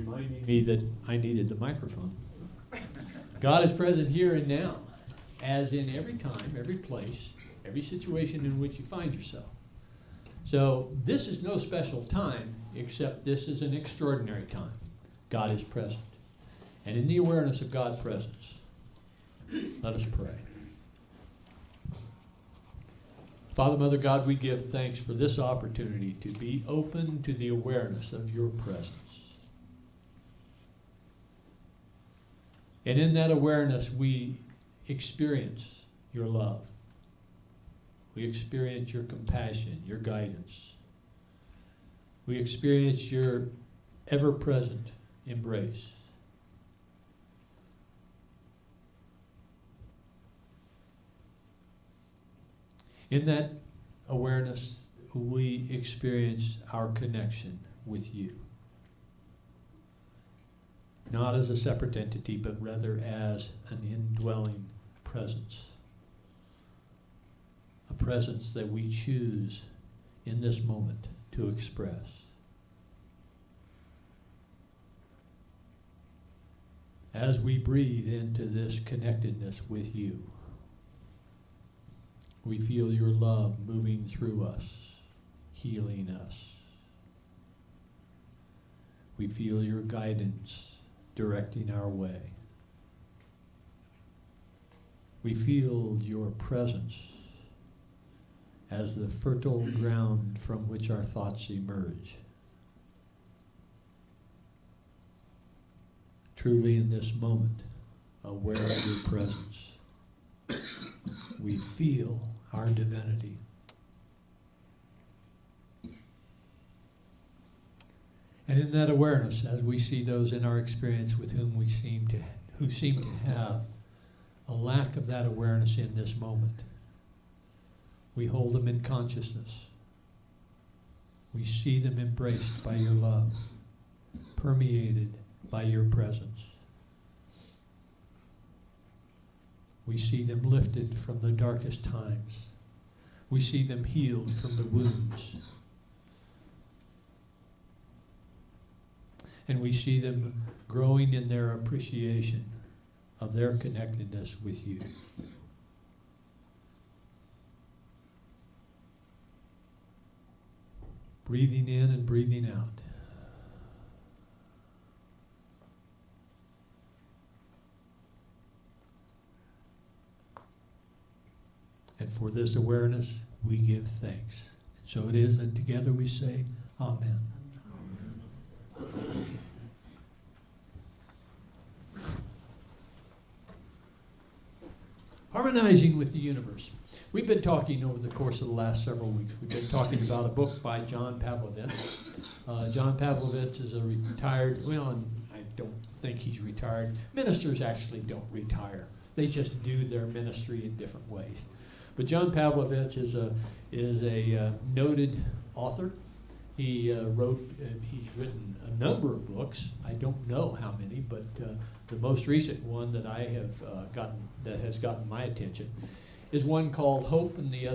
reminding me that I needed the microphone. God is present here and now, as in every time, every place, every situation in which you find yourself. So this is no special time, except this is an extraordinary time. God is present. And in the awareness of God's presence, let us pray. Father, Mother God, we give thanks for this opportunity to be open to the awareness of your presence. And in that awareness, we experience your love. We experience your compassion, your guidance. We experience your ever-present embrace. In that awareness, we experience our connection with you. Not as a separate entity, but rather as an indwelling presence. A presence that we choose in this moment to express. As we breathe into this connectedness with you, we feel your love moving through us, healing us. We feel your guidance directing our way. We feel your presence as the fertile ground from which our thoughts emerge. Truly in this moment, aware of your presence, we feel our divinity. And in that awareness, as we see those in our experience with who seem to have a lack of that awareness in this moment, we hold them in consciousness. We see them embraced by your love, permeated by your presence. We see them lifted from the darkest times. We see them healed from the wounds. And we see them growing in their appreciation of their connectedness with you. Breathing in and breathing out. And for this awareness, we give thanks. So it is, and together we say, Amen. Harmonizing with the universe. We've been talking over the course of the last several weeks. We've been talking about a book by John Pavlovitz. John Pavlovitz is a retired, I don't think he's retired. Ministers actually don't retire. They just do their ministry in different ways. But John Pavlovitz is a noted author. He's written a number of books. I don't know how many, but the most recent one that I have that has gotten my attention is one called Hope and the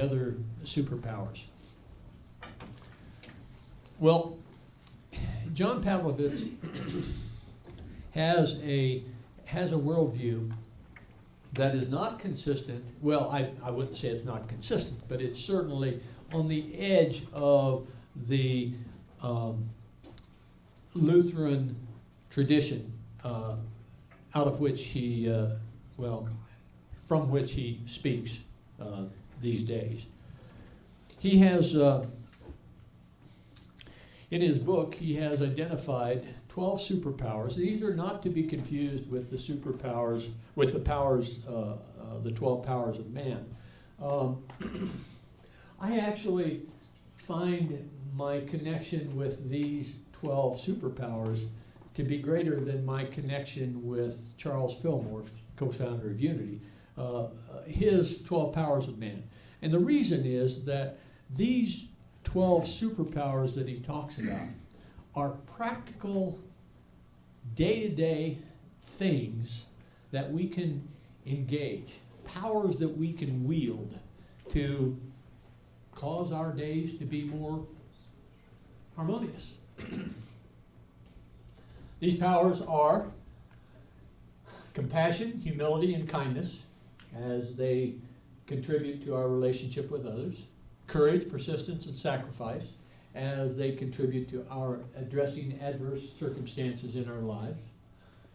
Other Superpowers. Well, John Pavlovitz has a worldview that is not consistent. Well, I wouldn't say it's not consistent, but it's certainly on the edge of the Lutheran tradition, out of which from which he speaks these days. He has, in his book, he has identified 12 superpowers. These are not to be confused with the superpowers, with the powers, the 12 powers of man. I actually find my connection with these 12 superpowers to be greater than my connection with Charles Fillmore, co-founder of Unity, his 12 powers of man. And the reason is that these 12 superpowers that he talks about are practical, day-to-day things that we can engage, powers that we can wield to cause our days to be more harmonious. These powers are compassion, humility, and kindness as they contribute to our relationship with others. Courage, persistence, and sacrifice as they contribute to our addressing adverse circumstances in our lives.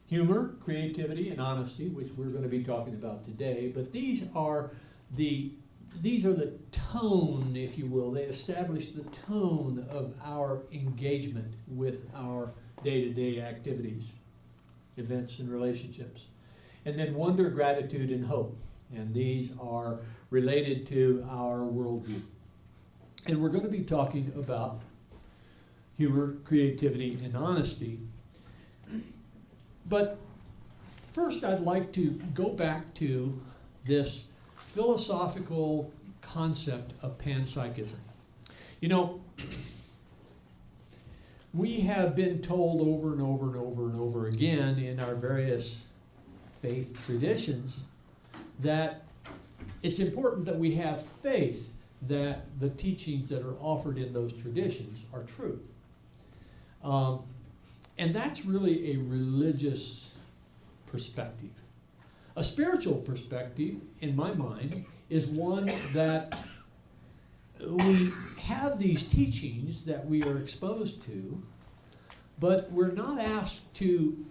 Humor, creativity, and honesty, which we're going to be talking about today, but these are the tone, if you will. They establish the tone of our engagement with our day-to-day activities, events, and relationships. And then wonder, gratitude, and hope. And these are related to our worldview. And we're going to be talking about humor, creativity, and honesty. But first, I'd like to go back to this philosophical concept of panpsychism. You know, we have been told over and over and over and over again in our various faith traditions that it's important that we have faith that the teachings that are offered in those traditions are true. And that's really a religious perspective. A spiritual perspective, in my mind, is one that we have these teachings that we are exposed to, but we're not asked to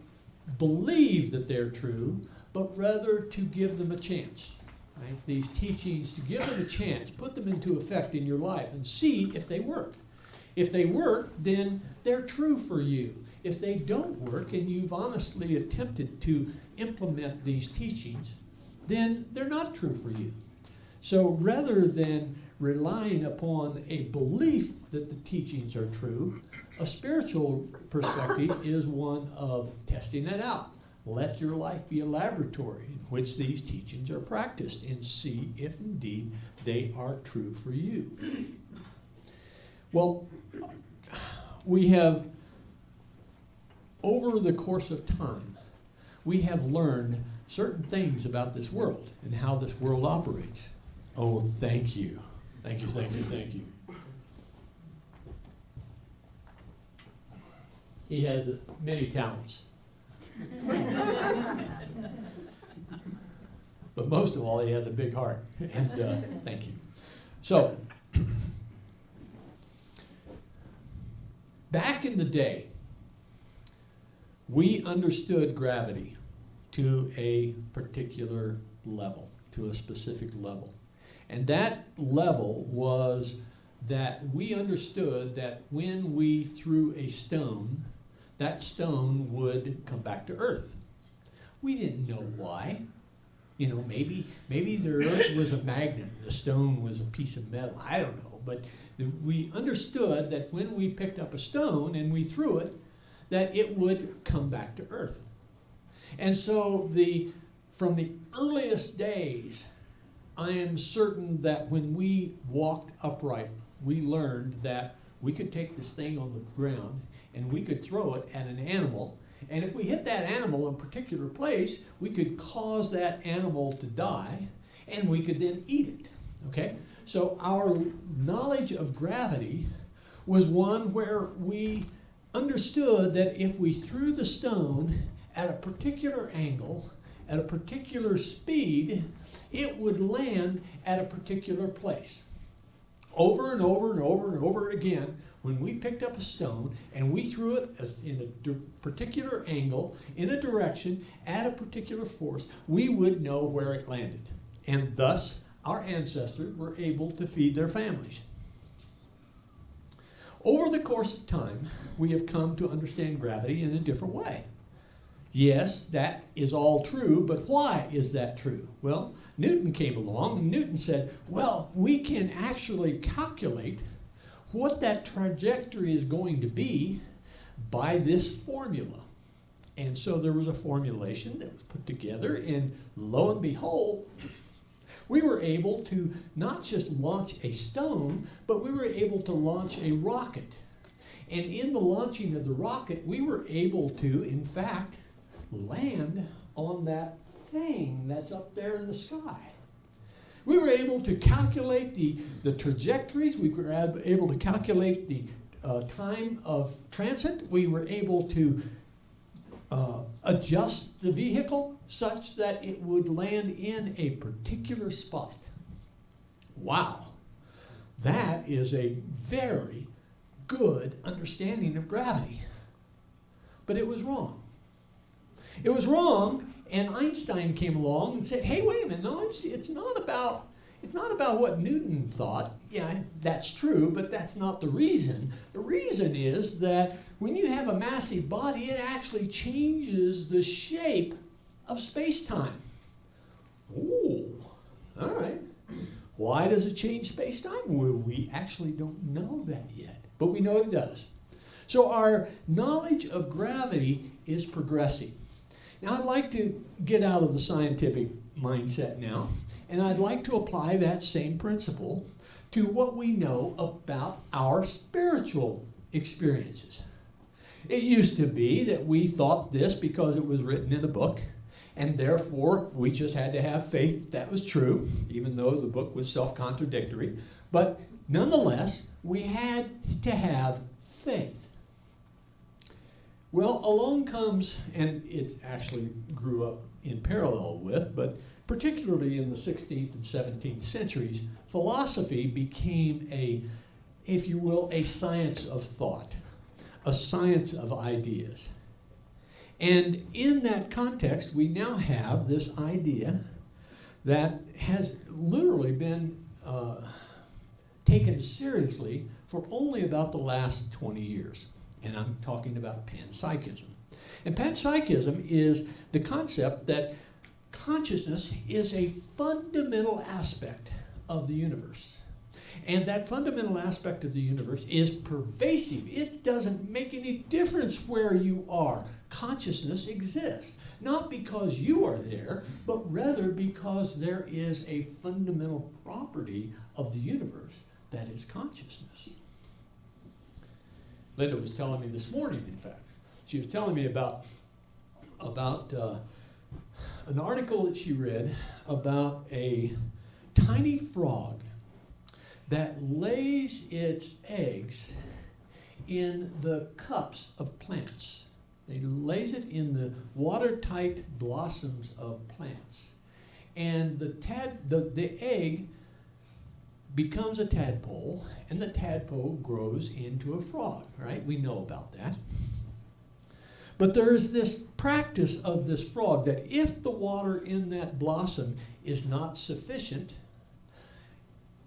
believe that they're true, but rather to give them a chance. Right? These teachings, to give them a chance, put them into effect in your life and see if they work. If they work, then they're true for you. If they don't work and you've honestly attempted to implement these teachings, then they're not true for you. So rather than relying upon a belief that the teachings are true, a spiritual perspective is one of testing that out. Let your life be a laboratory in which these teachings are practiced and see if indeed they are true for you. Well, we have, over the course of time, we have learned certain things about this world and how this world operates. Oh, thank you. Thank you, thank you, thank you. He has many talents. But most of all, he has a big heart. And thank you. So, back in the day, we understood gravity to a particular level, to a specific level. And that level was that we understood that when we threw a stone, that stone would come back to Earth. We didn't know why. You know, maybe the Earth was a magnet, the stone was a piece of metal. I don't know. But we understood that when we picked up a stone and we threw it, that it would come back to Earth. And so from the earliest days, I am certain that when we walked upright, we learned that we could take this thing on the ground and we could throw it at an animal. And if we hit that animal in a particular place, we could cause that animal to die and we could then eat it. Okay? So our knowledge of gravity was one where we understood that if we threw the stone at a particular angle, at a particular speed, it would land at a particular place. Over and over and over and over again, when we picked up a stone and we threw it in a particular angle, in a direction, at a particular force, we would know where it landed. And thus, our ancestors were able to feed their families. Over the course of time, we have come to understand gravity in a different way. Yes, that is all true, but why is that true? Well, Newton came along and Newton said, well, we can actually calculate what that trajectory is going to be by this formula. And so there was a formulation that was put together, and lo and behold, we were able to not just launch a stone, but we were able to launch a rocket. And in the launching of the rocket, we were able to, in fact, land on that thing that's up there in the sky. We were able to calculate the trajectories. We were able to calculate the time of transit. We were able to adjust the vehicle such that it would land in a particular spot. Wow, that is a very good understanding of gravity. But it was wrong. It was wrong, and Einstein came along and said, hey, wait a minute, no, it's not about what Newton thought. Yeah, that's true, but that's not the reason. The reason is that when you have a massive body, it actually changes the shape of space-time. Ooh, all right. Why does it change space-time? Well, we actually don't know that yet, but we know it does. So our knowledge of gravity is progressing. Now I'd like to get out of the scientific mindset now, and I'd like to apply that same principle to what we know about our spiritual experiences. It used to be that we thought this because it was written in a book, and therefore we just had to have faith that was true, even though the book was self-contradictory. But nonetheless, we had to have faith. Well, along comes, and it actually grew up in parallel with, but particularly in the 16th and 17th centuries, philosophy became if you will, a science of thought, a science of ideas. And in that context, we now have this idea that has literally been taken seriously for only about the last 20 years. And I'm talking about panpsychism. And panpsychism is the concept that consciousness is a fundamental aspect of the universe. And that fundamental aspect of the universe is pervasive. It doesn't make any difference where you are. Consciousness exists, not because you are there, but rather because there is a fundamental property of the universe that is consciousness. Linda was telling me this morning, in fact. She was telling me about an article that she read about a tiny frog that lays its eggs in the cups of plants. It lays it in the watertight blossoms of plants. And the egg becomes a tadpole, and the tadpole grows into a frog, right? We know about that. But there is this practice of this frog that if the water in that blossom is not sufficient,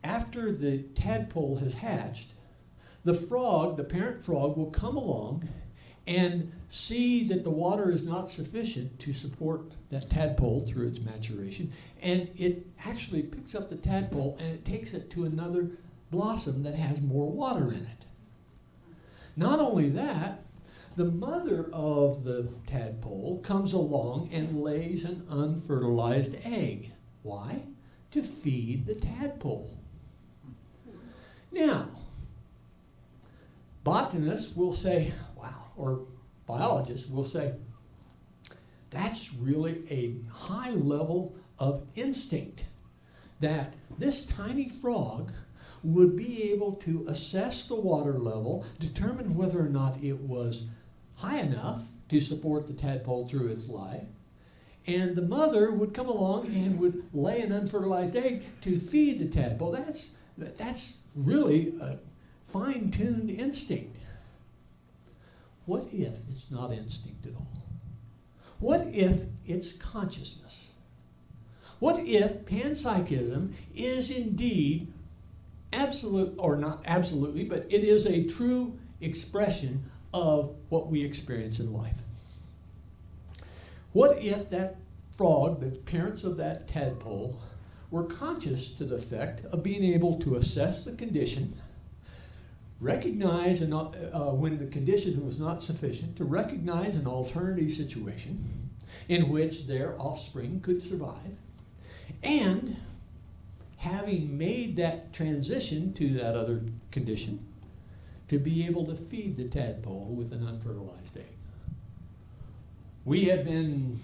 after the tadpole has hatched, the frog, the parent frog, will come along and see that the water is not sufficient to support that tadpole through its maturation, and it actually picks up the tadpole and it takes it to another blossom that has more water in it. Not only that, the mother of the tadpole comes along and lays an unfertilized egg. Why? To feed the tadpole. Now, botanists will say, wow, or biologists will say, that's really a high level of instinct, that this tiny frog would be able to assess the water level, determine whether or not it was high enough to support the tadpole through its life, and the mother would come along and would lay an unfertilized egg to feed the tadpole. That's really a fine-tuned instinct. What if it's not instinct at all? What if it's consciousness? What if panpsychism is indeed absolute, or not absolutely, but it is a true expression of what we experience in life? What if that frog, the parents of that tadpole, were conscious to the effect of being able to assess the condition, recognize when the condition was not sufficient, to recognize an alternative situation in which their offspring could survive, and having made that transition to that other condition, to be able to feed the tadpole with an unfertilized egg? We have been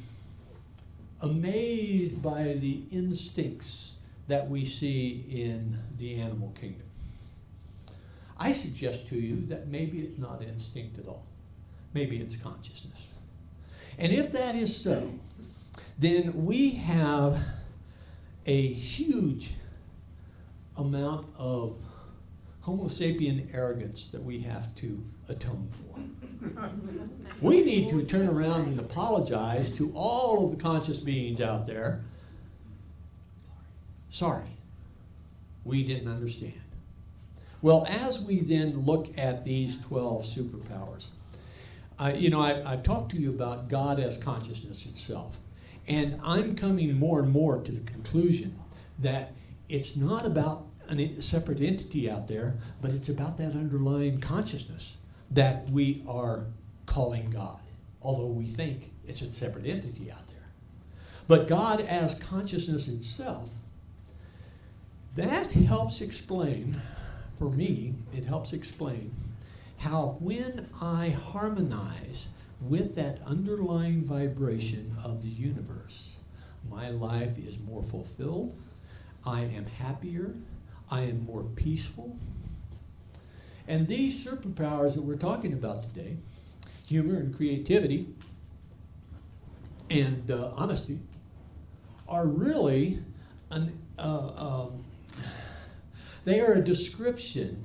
amazed by the instincts that we see in the animal kingdom. I suggest to you that maybe it's not instinct at all. Maybe it's consciousness. And if that is so, then we have a huge amount of Homo sapien arrogance that we have to atone for. We need to turn around and apologize to all of the conscious beings out there. Sorry, we didn't understand. Well, as we then look at these 12 superpowers, I've talked to you about God as consciousness itself. And I'm coming more and more to the conclusion that it's not about a separate entity out there, but it's about that underlying consciousness that we are calling God, although we think it's a separate entity out there. But God as consciousness itself, that helps explain, for me, it helps explain how when I harmonize with that underlying vibration of the universe, my life is more fulfilled, I am happier, I am more peaceful. And these superpowers that we're talking about today, humor and creativity and honesty, are really they are a description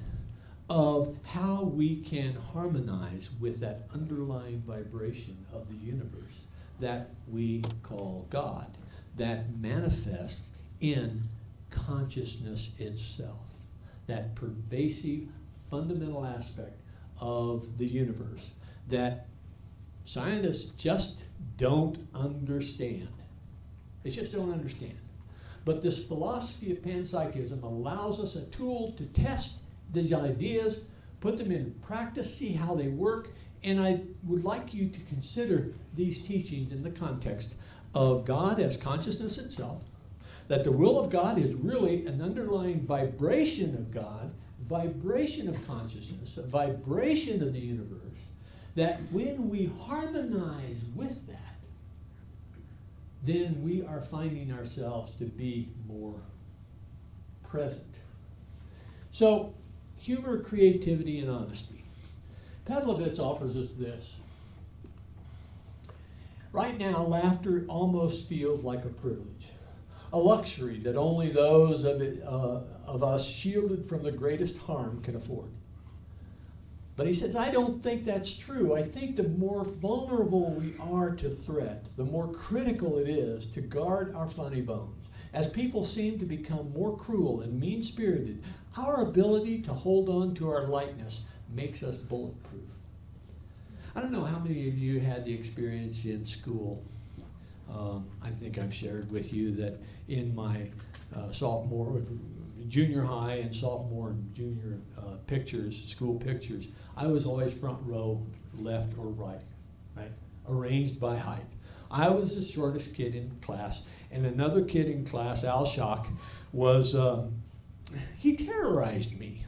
of how we can harmonize with that underlying vibration of the universe that we call God, that manifests in consciousness itself, that pervasive, fundamental aspect of the universe that scientists just don't understand. They just don't understand. But this philosophy of panpsychism allows us a tool to test these ideas, put them in practice, see how they work, and I would like you to consider these teachings in the context of God as consciousness itself, that the will of God is really an underlying vibration of God, vibration of consciousness, a vibration of the universe, that when we harmonize with that, then we are finding ourselves to be more present. So, humor, creativity, and honesty. Pavlovitz offers us this. Right now, laughter almost feels like a privilege, a luxury that only those of us shielded from the greatest harm can afford. But he says, I don't think that's true. I think the more vulnerable we are to threat, the more critical it is to guard our funny bones. As people seem to become more cruel and mean-spirited, our ability to hold on to our lightness makes us bulletproof. I don't know how many of you had the experience in school. I think I've shared with you that in my junior high and sophomore and junior school pictures, I was always front row, left or right, arranged by height. I was the shortest kid in class, and another kid in class, Al Schock, he terrorized me.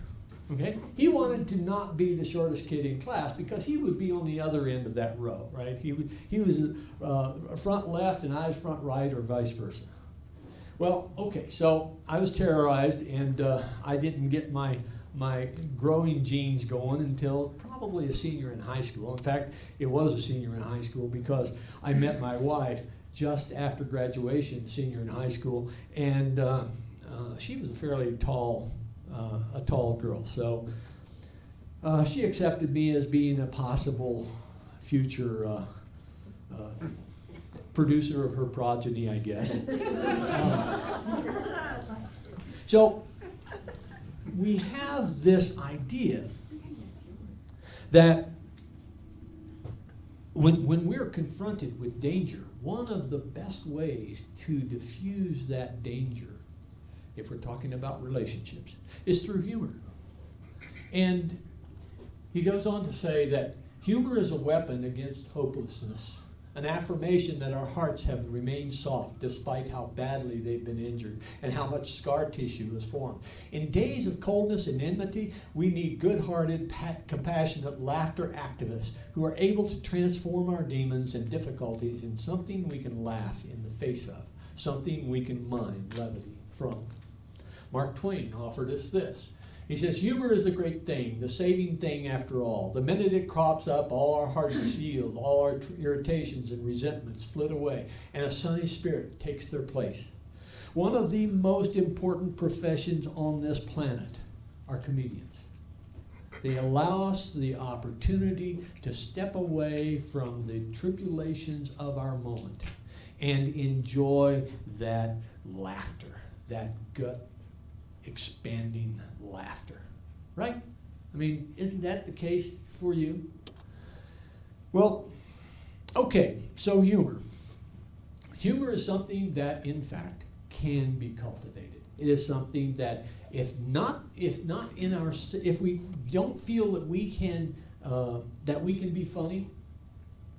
Okay, he wanted to not be the shortest kid in class because he would be on the other end of that row, right? He was front left and I was front right, or vice versa. Well, okay, so I was terrorized, and I didn't get my growing genes going until probably a senior in high school. In fact, it was a senior in high school because I met my wife just after graduation, senior in high school, and she was a fairly tall girl. So she accepted me as being a possible future producer of her progeny, I guess. So we have this idea that when we're confronted with danger, one of the best ways to diffuse that danger, if we're talking about relationships, is through humor. And he goes on to say that humor is a weapon against hopelessness, an affirmation that our hearts have remained soft despite how badly they've been injured and how much scar tissue has formed. In days of coldness and enmity, we need good-hearted, compassionate laughter activists who are able to transform our demons and difficulties in something we can laugh in the face of, something we can mine levity from. Mark Twain offered us this. He says, humor is a great thing, the saving thing after all. The minute it crops up, all our harshness yields, all our irritations and resentments flit away, and a sunny spirit takes their place. One of the most important professions on this planet are comedians. They allow us the opportunity to step away from the tribulations of our moment and enjoy that laughter, that gut-expanding laughter, right? I mean, isn't that the case for you? Well, okay, so humor. Humor is something that, in fact, can be cultivated. It is something that, if we don't feel that we can be funny,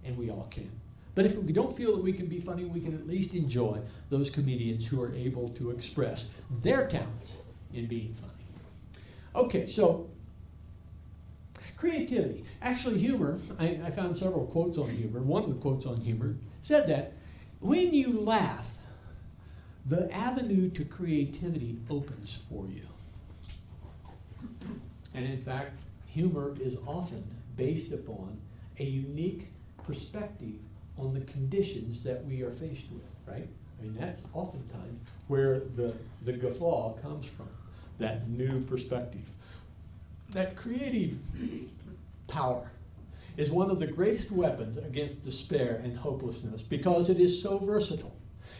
and we all can. But if we don't feel that we can be funny, we can at least enjoy those comedians who are able to express their talents in being funny. Okay, so creativity. Actually, humor, I found several quotes on humor. One of the quotes on humor said that when you laugh, the avenue to creativity opens for you. And in fact, humor is often based upon a unique perspective on the conditions that we are faced with, right? I mean, that's oftentimes where the guffaw comes from, that new perspective. That creative power is one of the greatest weapons against despair and hopelessness because it is so versatile.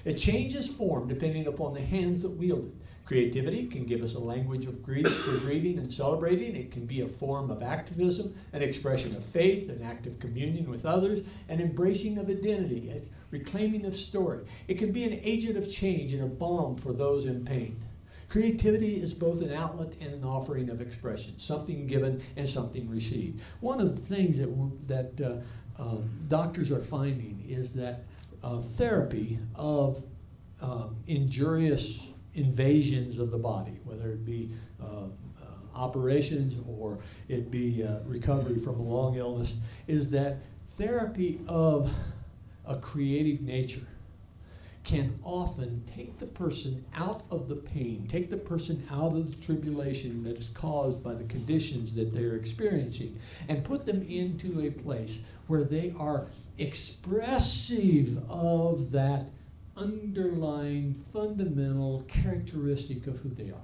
It changes form depending upon the hands that wield it. Creativity can give us a language of grieving and celebrating. It can be a form of activism, an expression of faith, an act of communion with others, an embracing of identity, a reclaiming of story. It can be an agent of change and a balm for those in pain. Creativity is both an outlet and an offering of expression, something given and something received. One of the things that doctors are finding is that therapy of injurious invasions of the body, whether it be operations or it be recovery from a long illness, is that therapy of a creative nature can often take the person out of the pain, take the person out of the tribulation that is caused by the conditions that they're experiencing, and put them into a place where they are expressive of that underlying fundamental characteristic of who they are.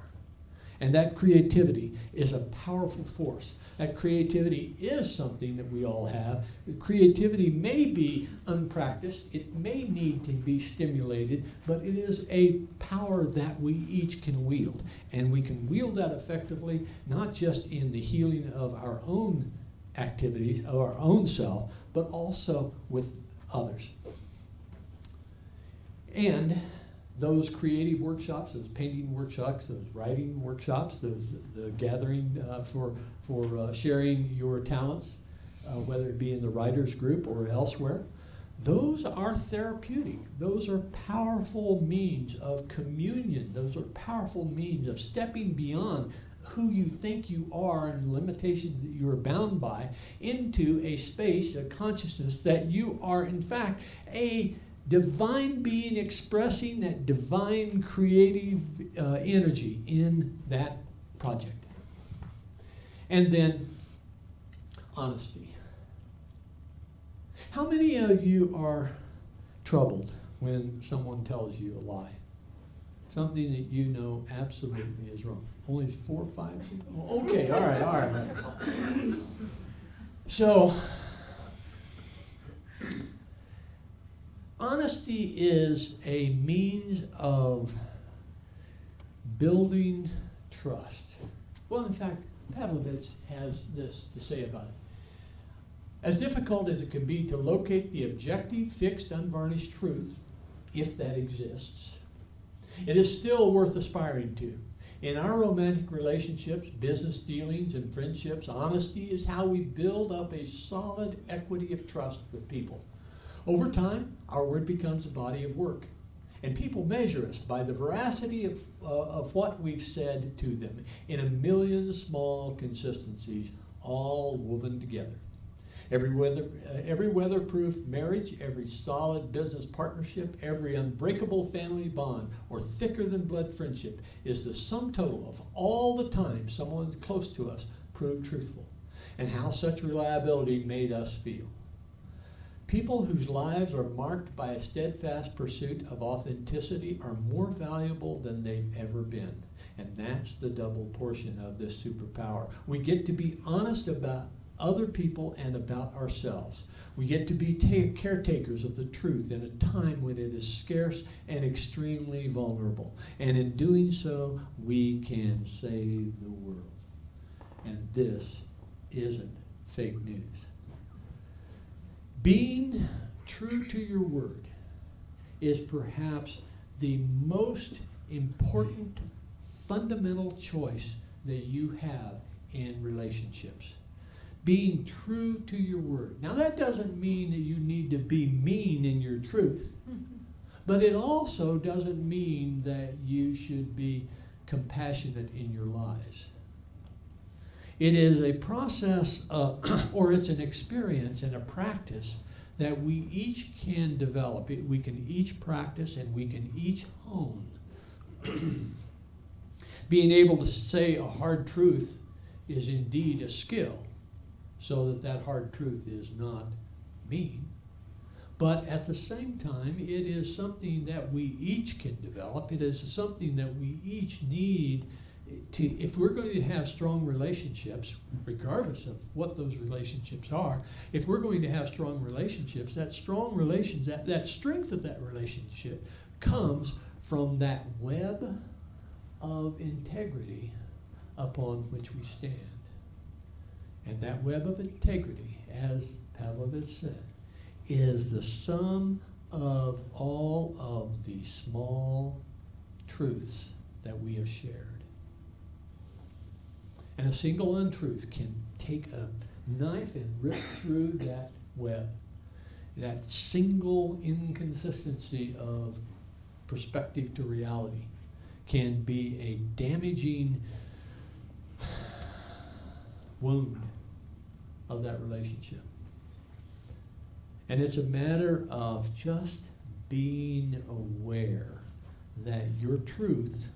And that creativity is a powerful force. That creativity is something that we all have. Creativity may be unpracticed. It may need to be stimulated, but it is a power that we each can wield. And we can wield that effectively, not just in the healing of our own activities, of our own self, but also with others. And those creative workshops, those painting workshops, those writing workshops, the gathering for sharing your talents, whether it be in the writers group or elsewhere, those are therapeutic. Those are powerful means of communion. Those are powerful means of stepping beyond who you think you are and the limitations that you are bound by into a space, a consciousness that you are in fact a divine being expressing that divine creative energy in that project. And then honesty. How many of you are troubled when someone tells you a lie? Something that you know absolutely is wrong. Only 4 or 5 people? Okay, all right. So, honesty is a means of building trust. Well, in fact, Pavlovitz has this to say about it. As difficult as it can be to locate the objective, fixed, unvarnished truth, if that exists, it is still worth aspiring to. In our romantic relationships, business dealings, and friendships, honesty is how we build up a solid equity of trust with people. Over time, our word becomes a body of work, and people measure us by the veracity of what we've said to them in a million small consistencies, all woven together. Every weatherproof marriage, every solid business partnership, every unbreakable family bond, or thicker than blood friendship is the sum total of all the time someone close to us proved truthful, and how such reliability made us feel. People whose lives are marked by a steadfast pursuit of authenticity are more valuable than they've ever been. And that's the double portion of this superpower. We get to be honest about other people and about ourselves. We get to be caretakers of the truth in a time when it is scarce and extremely vulnerable. And in doing so, we can save the world. And this isn't fake news. Being true to your word is perhaps the most important fundamental choice that you have in relationships. Being true to your word. Now that doesn't mean that you need to be mean in your truth, but it also doesn't mean that you should be compassionate in your lies. It is a process or it's an experience and a practice that we each can develop. We can each practice and we can each hone. Being able to say a hard truth is indeed a skill, so that hard truth is not mean. But at the same time, it is something that we each can develop. It is something that we each need to, if we're going to have strong relationships, regardless of what those relationships are, if we're going to have strong relationships, that strength of that relationship comes from that web of integrity upon which we stand. And that web of integrity, as Pavlovitz said, is the sum of all of the small truths that we have shared. And a single untruth can take a knife and rip through that web. That single inconsistency of perspective to reality can be a damaging wound of that relationship. And it's a matter of just being aware that your truth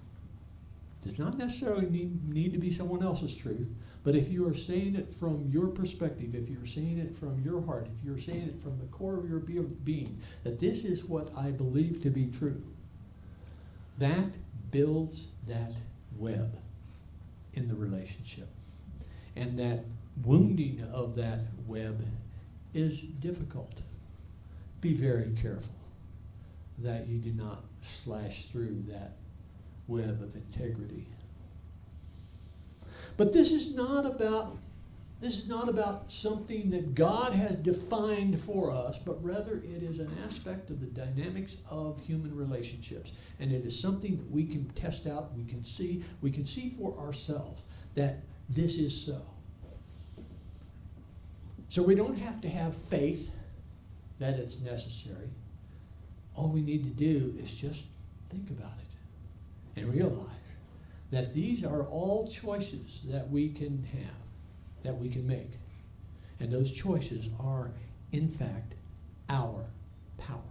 does not necessarily need to be someone else's truth, but if you are saying it from your perspective, if you're saying it from your heart, if you're saying it from the core of your being, that this is what I believe to be true, that builds that web in the relationship. And that wounding of that web is difficult. Be very careful that you do not slash through that web of integrity. But this is not about something that God has defined for us, but rather it is an aspect of the dynamics of human relationships. And it is something that we can test out, we can see for ourselves that this is so. So we don't have to have faith that it's necessary. All we need to do is just think about it and realize that these are all choices that we can have, that we can make. And those choices are, in fact, our power.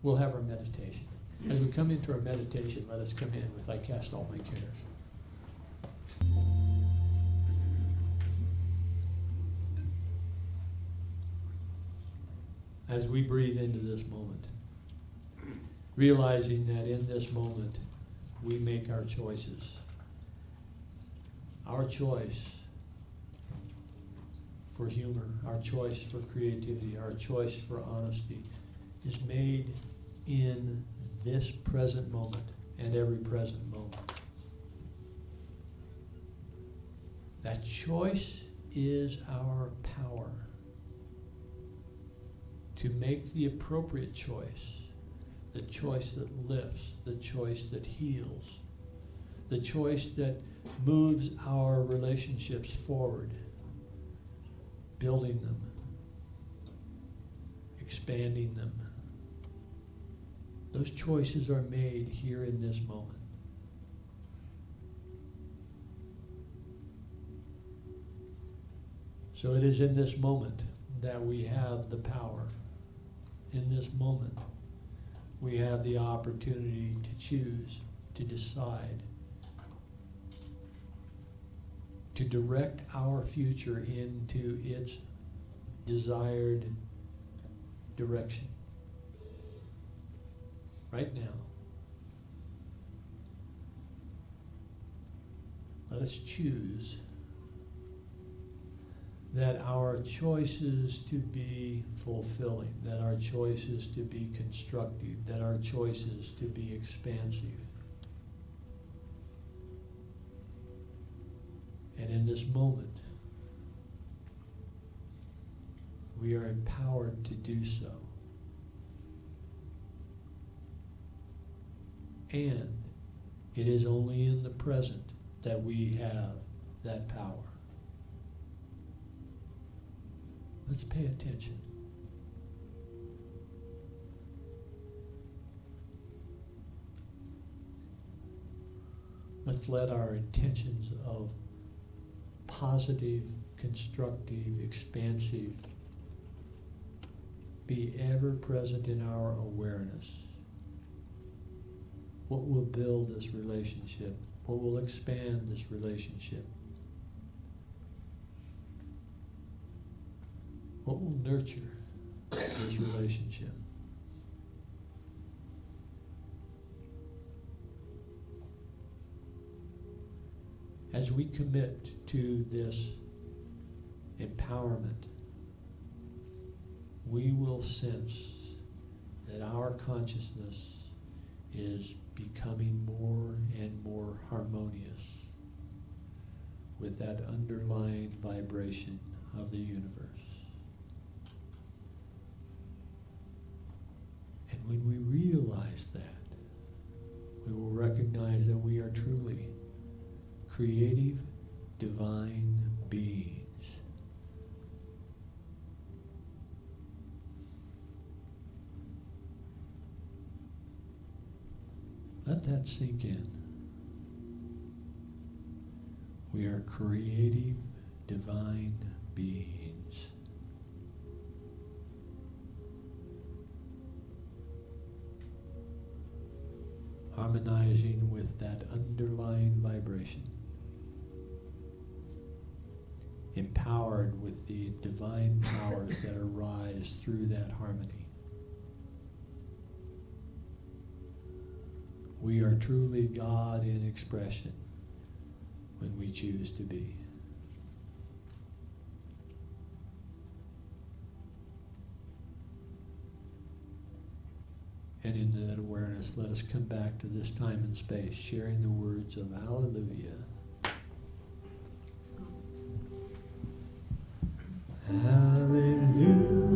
We'll have our meditation. As we come into our meditation, let us come in with I cast all my cares. As we breathe into this moment, realizing that in this moment we make our choices. Our choice for humor, our choice for creativity, our choice for honesty is made in this present moment and every present moment. That choice is our power to make the appropriate choice, the choice that lifts, the choice that heals, the choice that moves our relationships forward, building them, expanding them. Those choices are made here in this moment. So it is in this moment that we have the power. In this moment, we have the opportunity to choose, to decide, to direct our future into its desired direction. Right now. Let us choose that our choices to be fulfilling, that our choices to be constructive, that our choices to be expansive. And in this moment, we are empowered to do so. And it is only in the present that we have that power. Let's pay attention. Let's let our intentions of positive, constructive, expansive be ever present in our awareness. What will build this relationship? What will expand this relationship? What will nurture this relationship? As we commit to this empowerment, we will sense that our consciousness is becoming more and more harmonious with that underlying vibration of the universe. And when we realize that, we will recognize that we are truly creative, divine beings. Let that sink in. We are creative, divine beings. Harmonizing with that underlying vibration. Empowered with the divine powers that arise through that harmony. We are truly God in expression when we choose to be. And in that awareness, let us come back to this time and space, sharing the words of Hallelujah. Hallelujah.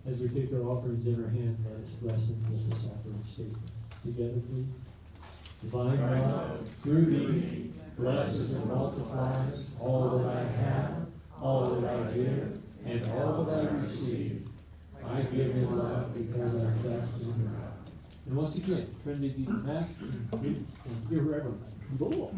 As we take our offerings in our hands, let us bless them with the sacrament statement. Together, please. Divine love, through thee, blesses and multiplies all that I have, all that I give, and all that I receive. I give in love because I trust in God. And once again, Trinity be the Master and irreverence. Cool.